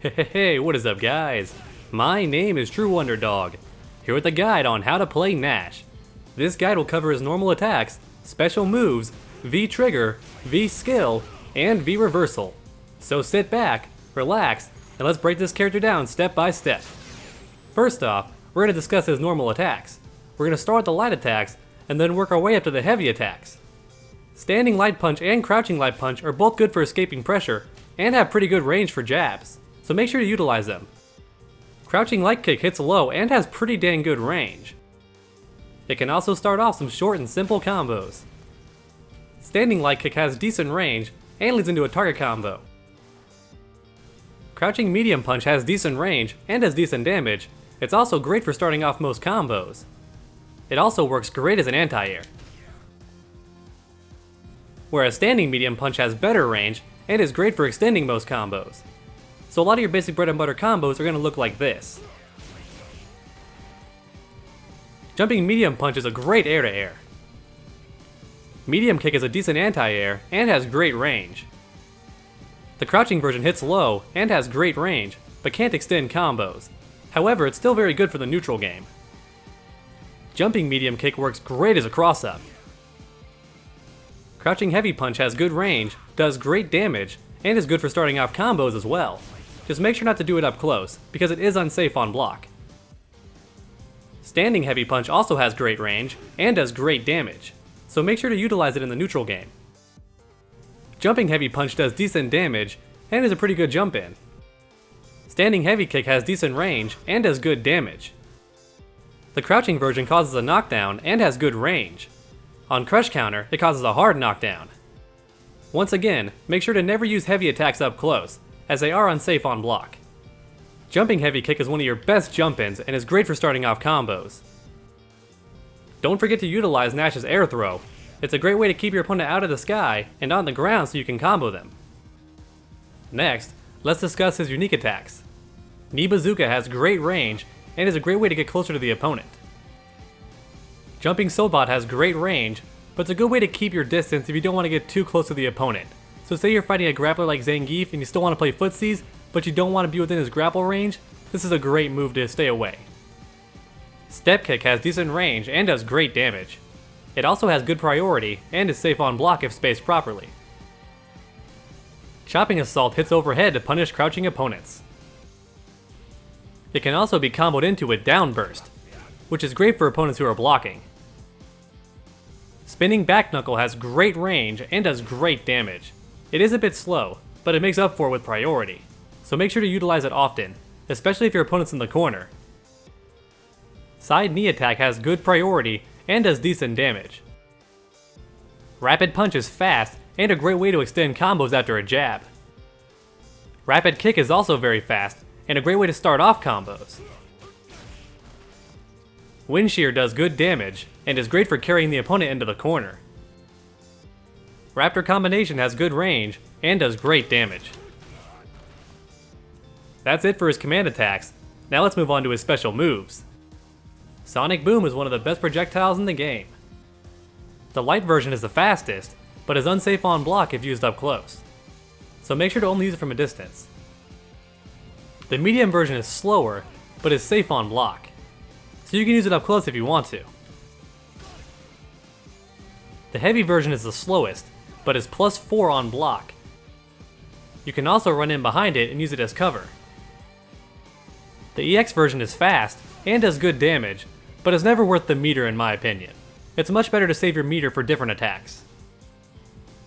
Hey, what is up guys? My name is True Wonder Dog, here with a guide on how to play Nash. This guide will cover his normal attacks, special moves, V-trigger, V-skill, and V-reversal. So sit back, relax, and let's break this character down step by step. First off, we're going to discuss his normal attacks. We're going to start with the light attacks, and then work our way up to the heavy attacks. Standing light punch and crouching light punch are both good for escaping pressure, and have pretty good range for jabs, so make sure to utilize them. Crouching light kick hits low and has pretty dang good range. It can also start off some short and simple combos. Standing light kick has decent range and leads into a target combo. Crouching medium punch has decent range and has decent damage. It's also great for starting off most combos. It also works great as an anti-air. Whereas standing medium punch has better range and is great for extending most combos. So a lot of your basic bread and butter combos are going to look like this. Jumping medium punch is a great air-to-air. Medium kick is a decent anti-air and has great range. The crouching version hits low and has great range, but can't extend combos. However, it's still very good for the neutral game. Jumping medium kick works great as a cross-up. Crouching heavy punch has good range, does great damage, and is good for starting off combos as well. Just make sure not to do it up close, because it is unsafe on block. Standing heavy punch also has great range, and does great damage, so make sure to utilize it in the neutral game. Jumping heavy punch does decent damage, and is a pretty good jump in. Standing heavy kick has decent range, and does good damage. The crouching version causes a knockdown, and has good range. On crush counter, it causes a hard knockdown. Once again, make sure to never use heavy attacks up close, as they are unsafe on block. Jumping heavy kick is one of your best jump-ins and is great for starting off combos. Don't forget to utilize Nash's air throw. It's a great way to keep your opponent out of the sky and on the ground so you can combo them. Next, let's discuss his unique attacks. Knee Bazooka has great range and is a great way to get closer to the opponent. Jumping Sobot has great range, but it's a good way to keep your distance if you don't want to get too close to the opponent. So say you're fighting a grappler like Zangief and you still want to play footsies, but you don't want to be within his grapple range, this is a great move to stay away. Step Kick has decent range and does great damage. It also has good priority and is safe on block if spaced properly. Chopping Assault hits overhead to punish crouching opponents. It can also be comboed into with Down Burst, which is great for opponents who are blocking. Spinning Back Knuckle has great range and does great damage. It is a bit slow, but it makes up for it with priority, so make sure to utilize it often, especially if your opponent's in the corner. Side Knee Attack has good priority and does decent damage. Rapid Punch is fast and a great way to extend combos after a jab. Rapid Kick is also very fast and a great way to start off combos. Wind Shear does good damage and is great for carrying the opponent into the corner. Raptor Combination has good range and does great damage. That's it for his command attacks. Now let's move on to his special moves. Sonic Boom is one of the best projectiles in the game. The light version is the fastest, but is unsafe on block if used up close. So make sure to only use it from a distance. The medium version is slower, but is safe on block. So you can use it up close if you want to. The heavy version is the slowest, but is +4 on block. You can also run in behind it and use it as cover. The EX version is fast and does good damage, but is never worth the meter in my opinion. It's much better to save your meter for different attacks.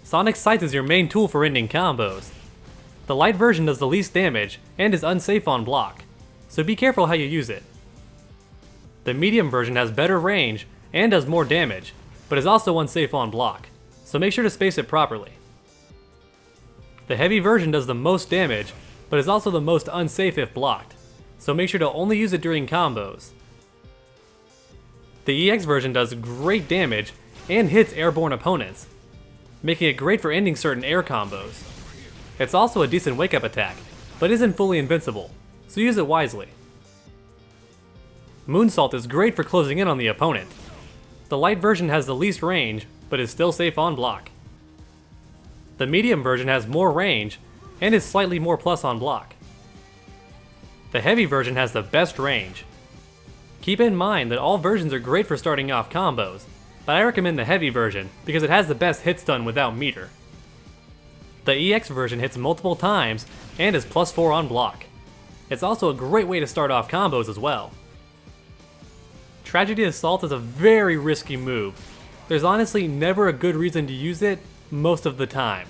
Sonic Scythe is your main tool for ending combos. The light version does the least damage and is unsafe on block, so be careful how you use it. The medium version has better range and does more damage, but is also unsafe on block, so make sure to space it properly. The heavy version does the most damage, but is also the most unsafe if blocked, so make sure to only use it during combos. The EX version does great damage and hits airborne opponents, making it great for ending certain air combos. It's also a decent wake-up attack, but isn't fully invincible, so use it wisely. Moonsault is great for closing in on the opponent. The light version has the least range, but is still safe on block. The medium version has more range, and is slightly more plus on block. The heavy version has the best range. Keep in mind that all versions are great for starting off combos, but I recommend the heavy version because it has the best hit stun without meter. The EX version hits multiple times and is +4 on block. It's also a great way to start off combos as well. Tragedy Assault is a very risky move. There's honestly never a good reason to use it most of the time.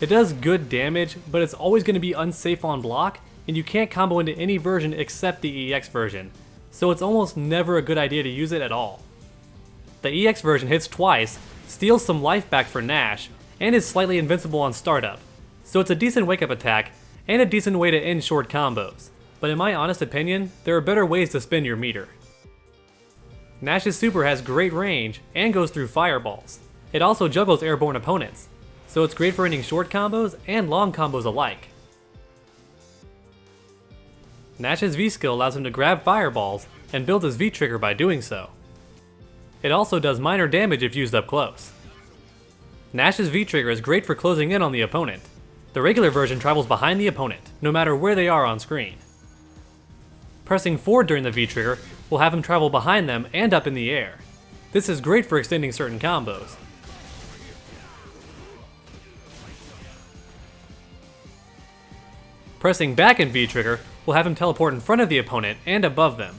It does good damage, but it's always going to be unsafe on block, and you can't combo into any version except the EX version, so it's almost never a good idea to use it at all. The EX version hits twice, steals some life back for Nash, and is slightly invincible on startup, so it's a decent wake up attack and a decent way to end short combos, but in my honest opinion, there are better ways to spend your meter. Nash's super has great range and goes through fireballs. It also juggles airborne opponents, so it's great for ending short combos and long combos alike. Nash's V-skill allows him to grab fireballs and build his V-trigger by doing so. It also does minor damage if used up close. Nash's V-trigger is great for closing in on the opponent. The regular version travels behind the opponent, no matter where they are on screen. Pressing forward during the V-trigger will have him travel behind them and up in the air. This is great for extending certain combos. Pressing back in V-trigger will have him teleport in front of the opponent and above them.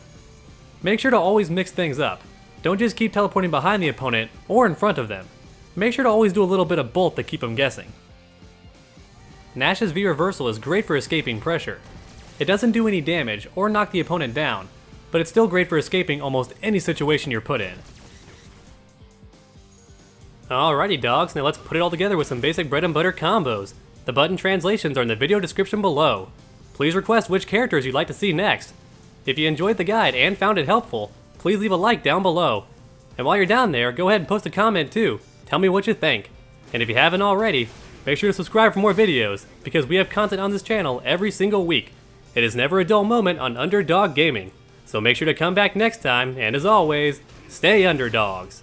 Make sure to always mix things up. Don't just keep teleporting behind the opponent or in front of them. Make sure to always do a little bit of both to keep them guessing. Nash's V-reversal is great for escaping pressure. It doesn't do any damage or knock the opponent down, but it's still great for escaping almost any situation you're put in. Alrighty dogs, now let's put it all together with some basic bread and butter combos. The button translations are in the video description below. Please request which characters you'd like to see next. If you enjoyed the guide and found it helpful, please leave a like down below. And while you're down there, go ahead and post a comment too. Tell me what you think. And if you haven't already, make sure to subscribe for more videos, because we have content on this channel every single week. It is never a dull moment on Underdog Gaming. So make sure to come back next time, and as always, stay underdogs.